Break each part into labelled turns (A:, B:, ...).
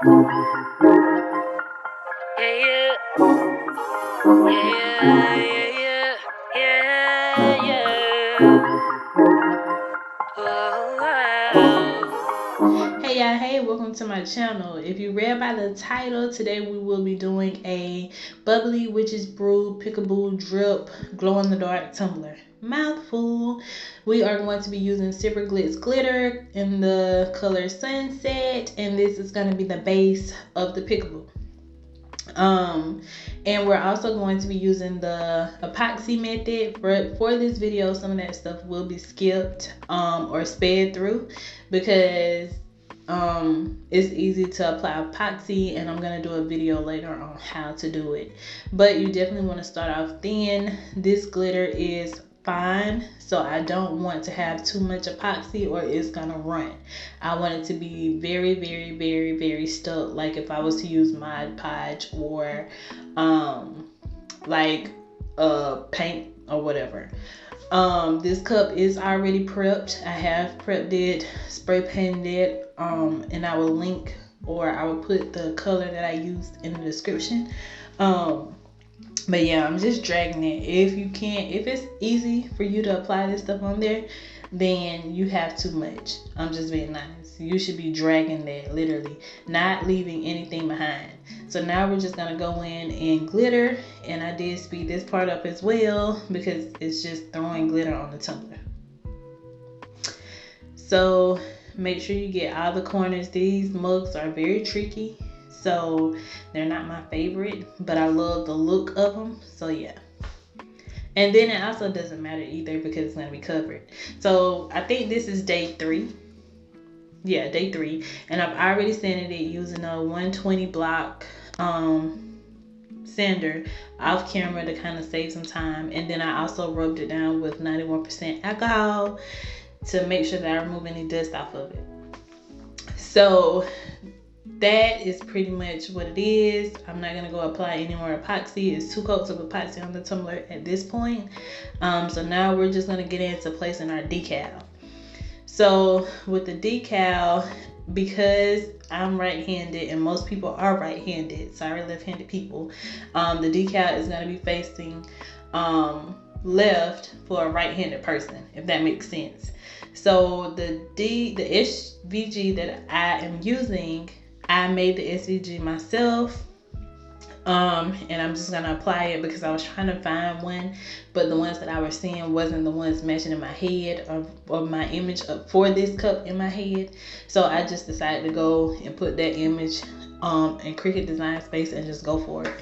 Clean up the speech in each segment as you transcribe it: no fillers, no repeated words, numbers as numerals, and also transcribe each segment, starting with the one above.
A: Hey y'all, hey, welcome to my channel. If you read by the title, today we will be doing a Bubbly Witches Brew Peekaboo Drip Glow in the Dark Tumbler. Mouthful. We are going to be using Silver Glitz glitter in the color Sunset, and this is going to be the base of the Peekaboo. And we're also going to be using the epoxy method. For this video, some of that stuff will be skipped or sped through because it's easy to apply epoxy, and I'm going to do a video later on how to do it. But you definitely want to start off thin. This glitter is fine, so I don't want to have too much epoxy or it's gonna run. I want it to be very, very, very, very stuck, like if I was to use Mod Podge or like paint or whatever. This cup is already prepped. I have prepped it, spray painted it, and I will link, or I will put the color that I used in the description. But yeah, I'm just dragging it. If it's easy for you to apply this stuff on there, then you have too much. I'm just being nice. You should be dragging that, literally, not leaving anything behind. So now we're just gonna go in and glitter, and I did speed this part up as well because it's just throwing glitter on the tumbler. So make sure you get all the corners. These mugs are very tricky, so they're not my favorite, but I love the look of them. So yeah. And then it also doesn't matter either because it's going to be covered. So I think this is day 3. Yeah, day 3. And I've already sanded it using a 120 block sander off camera to kind of save some time. And then I also rubbed it down with 91% alcohol to make sure that I remove any dust off of it. So that is pretty much what it is. I'm not gonna go apply any more epoxy. It's 2 coats of epoxy on the tumbler at this point. So now we're just gonna get into placing our decal. So with the decal, because I'm right-handed and most people are right-handed, sorry left-handed people, the decal is gonna be facing left for a right-handed person, if that makes sense. So the SVG that I am using, I made the SVG myself, and I'm just gonna apply it because I was trying to find one, but the ones that I was seeing wasn't the ones matching in my head or my image for this cup in my head. So I just decided to go and put that image in Cricut Design Space and just go for it.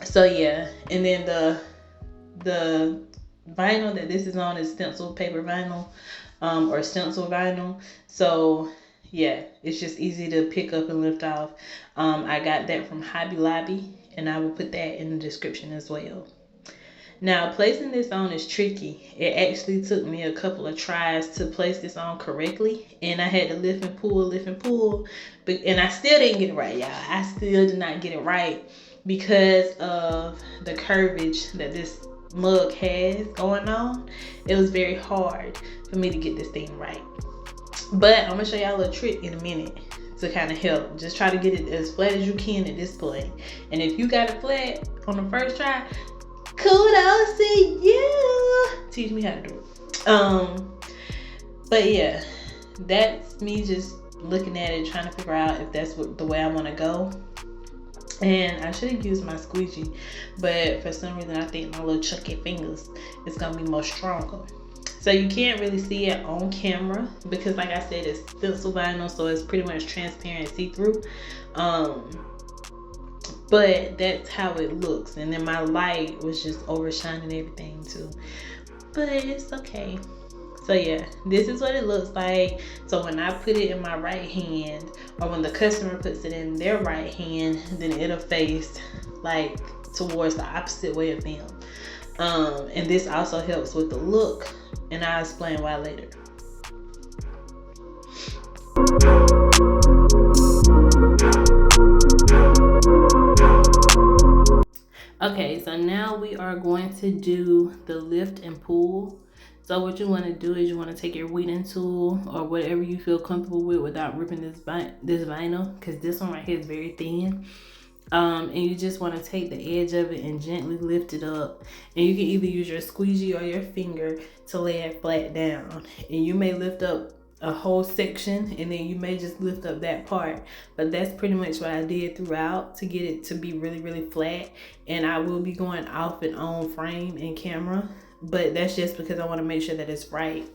A: So yeah, and then the vinyl that this is on is stencil paper vinyl, or stencil vinyl. So yeah, it's just easy to pick up and lift off. I got that from Hobby Lobby, and I will put that in the description as well. Now, placing this on is tricky. It actually took me a couple of tries to place this on correctly, and I had to lift and pull, and I still didn't get it right, y'all. I still did not get it right because of the curvage that this mug has going on. It was very hard for me to get this thing right. But I'm gonna show y'all a little trick in a minute to kind of help. Just try to get it as flat as you can at this point. And if you got it flat on the first try, kudos to you. Teach me how to do it. But yeah, that's me just looking at it, trying to figure out if that's the way I want to go. And I should have used my squeegee, but for some reason I think my little chunky fingers is gonna be more stronger. So you can't really see it on camera because, like I said, it's stencil vinyl, so it's pretty much transparent, see-through. But that's how it looks. And then my light was just overshining everything too. But it's okay. So yeah, this is what it looks like. So when I put it in my right hand, or when the customer puts it in their right hand, then it'll face like towards the opposite way of them. And this also helps with the look, and I'll explain why later. Okay, so now we are going to do the lift and pull. So what you want to do is you want to take your weeding tool or whatever you feel comfortable with without ripping this vinyl, because this one right here is very thin. And you just want to take the edge of it and gently lift it up. And you can either use your squeegee or your finger to lay it flat down. And you may lift up a whole section, and then you may just lift up that part. But that's pretty much what I did throughout to get it to be really, really flat. And I will be going off and on frame and camera, but that's just because I want to make sure that it's right.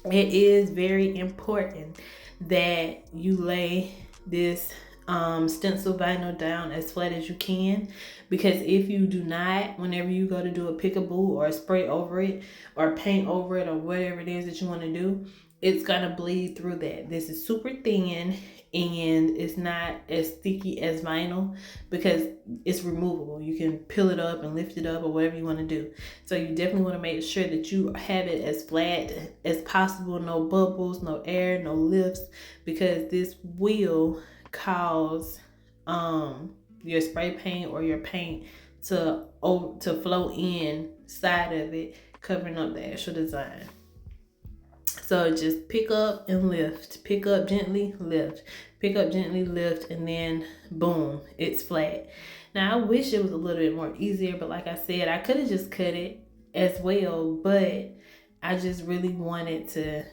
A: It is very important that you lay this stencil vinyl down as flat as you can, because if you do not, whenever you go to do a peekaboo or spray over it or paint over it or whatever it is that you want to do, it's gonna bleed through that. This is super thin and it's not as sticky as vinyl because it's removable. You can peel it up and lift it up or whatever you want to do. So you definitely want to make sure that you have it as flat as possible, no bubbles, no air, no lifts, because this will cause your spray paint or your paint to flow inside of it, covering up the actual design. So just pick up and lift, pick up gently, lift, pick up gently, lift, and then boom, it's flat. Now I wish it was a little bit more easier, but like I said, I could have just cut it as well, but I just really wanted to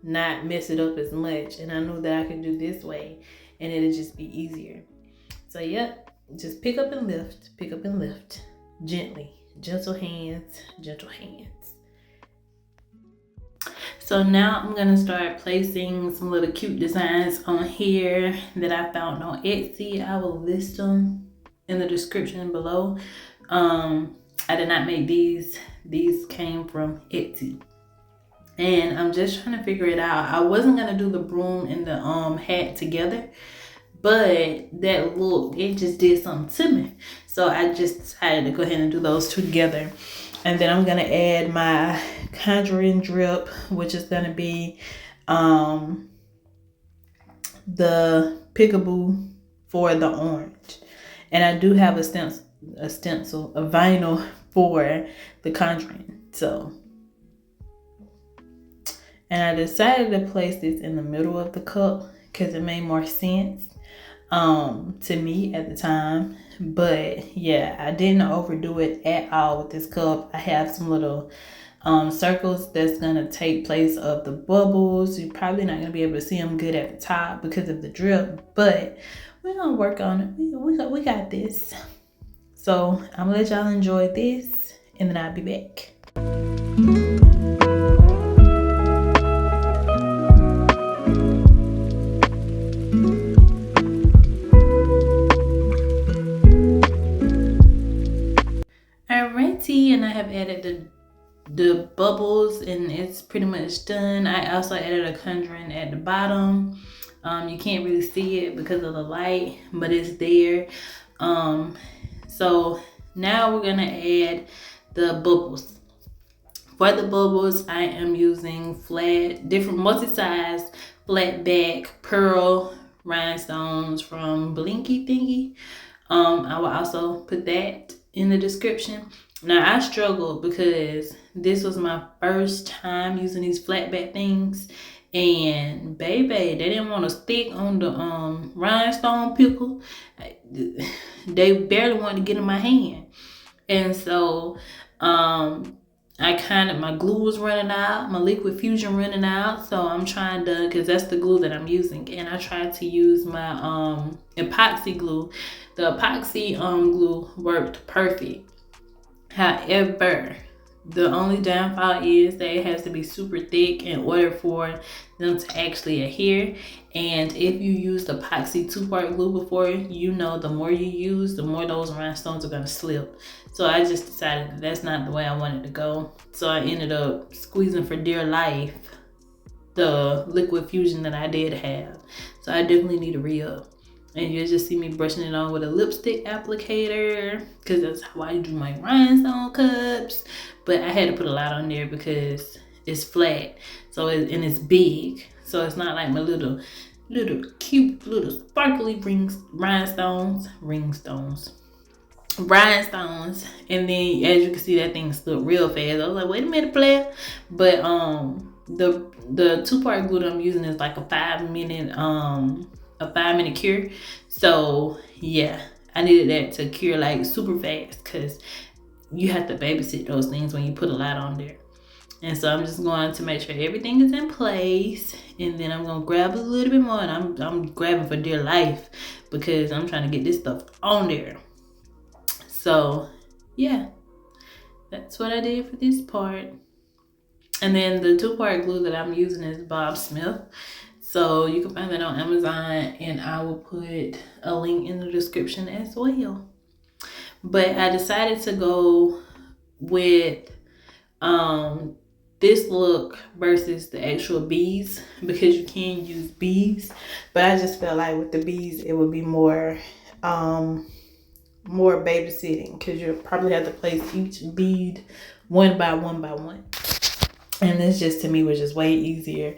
A: not mess it up as much, and I knew that I could do this way and it'll just be easier. So yep, just pick up and lift, gently, gentle hands, gentle hands. So now I'm gonna start placing some little cute designs on here that I found on Etsy. I will list them in the description below. I did not make these. These came from Etsy. And I'm just trying to figure it out. I wasn't gonna do the broom and the hat together, but that look, it just did something to me. So I just decided to go ahead and do those two together. And then I'm gonna add my conjuring drip, which is gonna be the peekaboo for the orange. And I do have a vinyl for the conjuring. So, and I decided to place this in the middle of the cup because it made more sense to me at the time. But yeah, I didn't overdo it at all with this cup. I have some little circles that's gonna take place of the bubbles. You're probably not gonna be able to see them good at the top because of the drip, but we're gonna work on it. We got this. So I'm gonna let y'all enjoy this, and then I'll be back. And I have added the bubbles, and it's pretty much done. I also added a conjuring at the bottom. You can't really see it because of the light, but it's there. So now we're gonna add the bubbles. For the bubbles, I am using different multi-size flat back pearl rhinestones from Blinky Thingy. I will also put that in the description. Now I struggled because this was my first time using these flat back things, and baby, they didn't want to stick on the rhinestone pickle. They barely wanted to get in my hand, and so my glue was running out, my liquid fusion running out, so I'm trying to, because that's the glue that I'm using, and I tried to use my epoxy glue. The epoxy glue worked perfect. However, the only downfall is that it has to be super thick in order for them to actually adhere. And if you used epoxy 2-part glue before, you know the more you use, the more those rhinestones are going to slip. So I just decided that that's not the way I wanted to go. So I ended up squeezing for dear life the liquid fusion that I did have. So I definitely need to re-up. And you'll just see me brushing it on with a lipstick applicator, because that's how I do my rhinestone cups. But I had to put a lot on there because it's flat, so and it's big, so it's not like my little cute little sparkly rhinestones. rhinestones, and then as you can see, that thing slipped real fast. I was like, wait a minute, player. But the 2-part glue that I'm using is like a 5-minute cure. So yeah, I needed that to cure like super fast, because you have to babysit those things when you put a lot on there. And so I'm just going to make sure everything is in place, and then I'm gonna grab a little bit more, and I'm grabbing for dear life because I'm trying to get this stuff on there. So yeah, that's what I did for this part. And then the 2-part glue that I'm using is Bob Smith. So you can find that on Amazon, and I will put a link in the description as well. But I decided to go with this look versus the actual beads, because you can use beads, but I just felt like with the beads it would be more babysitting, because you probably have to place each bead one by one, and this just to me was just way easier.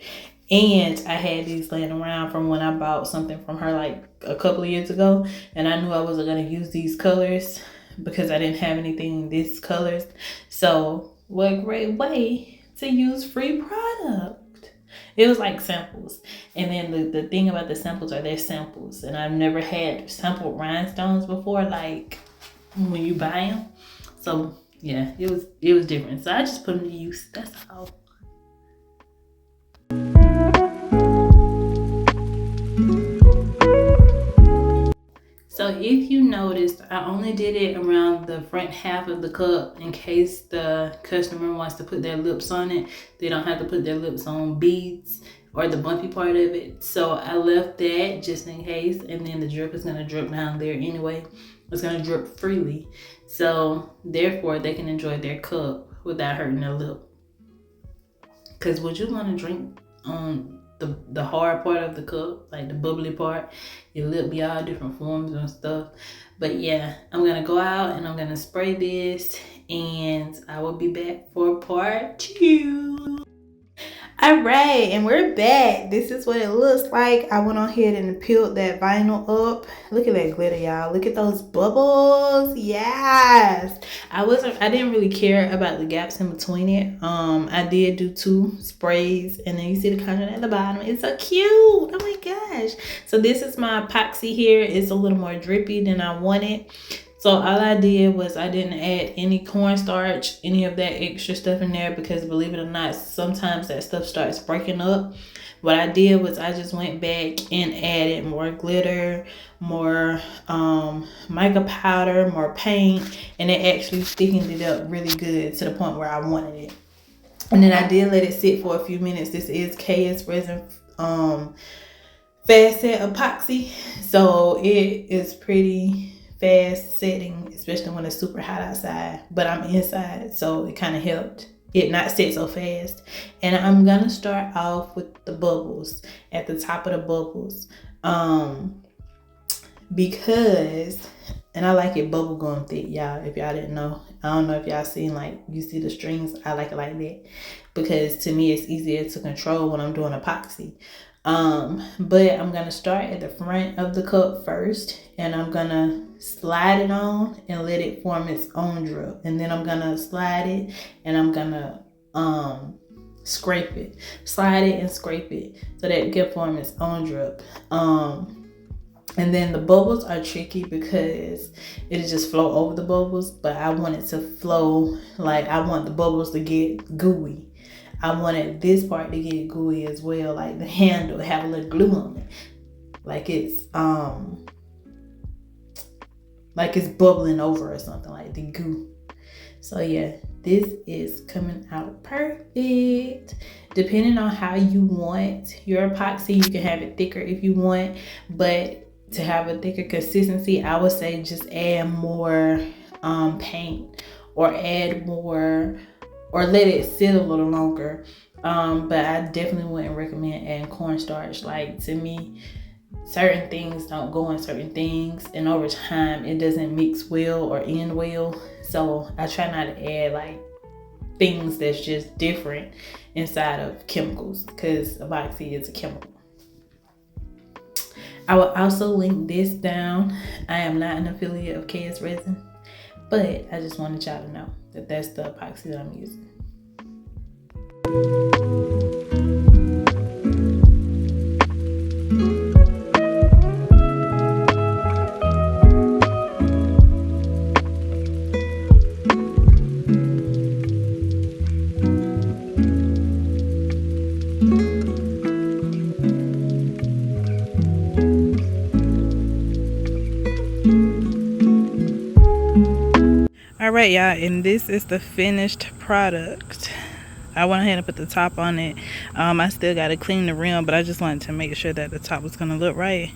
A: And I had these laying around from when I bought something from her like a couple of years ago, and I knew I wasn't going to use these colors because I didn't have anything these colors. So what a great way to use free product. It was like samples. And then the thing about the samples are they're samples, and I've never had sampled rhinestones before, like when you buy them. So yeah, it was different. So I just put them to use. That's all. So if you noticed, I only did it around the front half of the cup in case the customer wants to put their lips on it. They don't have to put their lips on beads or the bumpy part of it. So I left that just in case, and then the drip is going to drip down there anyway. It's going to drip freely. So therefore they can enjoy their cup without hurting their lip. Because would you want to drink on the hard part of the cup, like the bubbly part? Your lip be all different forms and stuff. But yeah, I'm gonna go out and I'm gonna spray this, and I will be back for part 2. All right, and we're back. This is what it looks like. I went on ahead and peeled that vinyl up. Look at that glitter, y'all. Look at those bubbles. Yes. I didn't really care about the gaps in between it. I did do 2 sprays, and then you see the content at the bottom. It's so cute. Oh my gosh. So this is my epoxy here. It's a little more drippy than I wanted. So all I did was I didn't add any cornstarch, any of that extra stuff in there, because believe it or not, sometimes that stuff starts breaking up. What I did was I just went back and added more glitter, more mica powder, more paint, and it actually thickened it up really good to the point where I wanted it. And then I did let it sit for a few minutes. This is KS Resin fast set epoxy, so it is pretty fast setting, especially when it's super hot outside, but I'm inside, so it kind of helped it not set so fast. And I'm gonna start off with the bubbles at the top of the bubbles, because, and I like it bubblegum thick, y'all. If y'all didn't know, I don't know if y'all seen, like, you see the strings. I like it like that because to me it's easier to control when I'm doing epoxy. But I'm gonna start at the front of the cup first, and I'm gonna slide it on and let it form its own drip, and then I'm gonna slide it and I'm gonna scrape it, slide it and scrape it so that it can form its own drip. And then the bubbles are tricky because it'll just flow over the bubbles, but I want it to flow, like I want the bubbles to get gooey. I wanted this part to get gooey as well, like the handle have a little glue on it, like it's bubbling over or something, like the goo. So yeah, this is coming out perfect. Depending on how you want your epoxy, you can have it thicker if you want, but to have a thicker consistency, I would say just add more paint, or add more, or let it sit a little longer. But I definitely wouldn't recommend adding cornstarch. Like, to me, certain things don't go in certain things, and over time it doesn't mix well or end well. So I try not to add like things that's just different inside of chemicals, because epoxy is a chemical. I will also link this down. I am not an affiliate of KS Resin. But I just wanted y'all to know that that's the epoxy that I'm using. Alright, y'all, and this is the finished product. I went ahead and put the top on it. I still got to clean the rim, but I just wanted to make sure that the top was going to look right.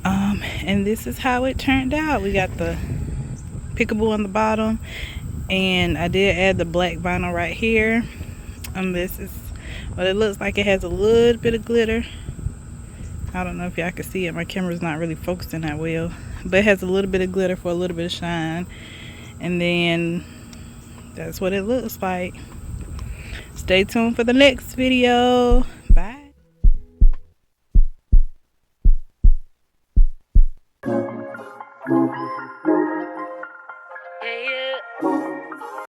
A: And this is how it turned out. We got the pickable on the bottom, and I did add the black vinyl right here. This is what it looks like. It has a little bit of glitter. I don't know if y'all can see it. My camera's not really focusing that well, but it has a little bit of glitter for a little bit of shine. And then that's what it looks like. Stay tuned for the next video. Bye.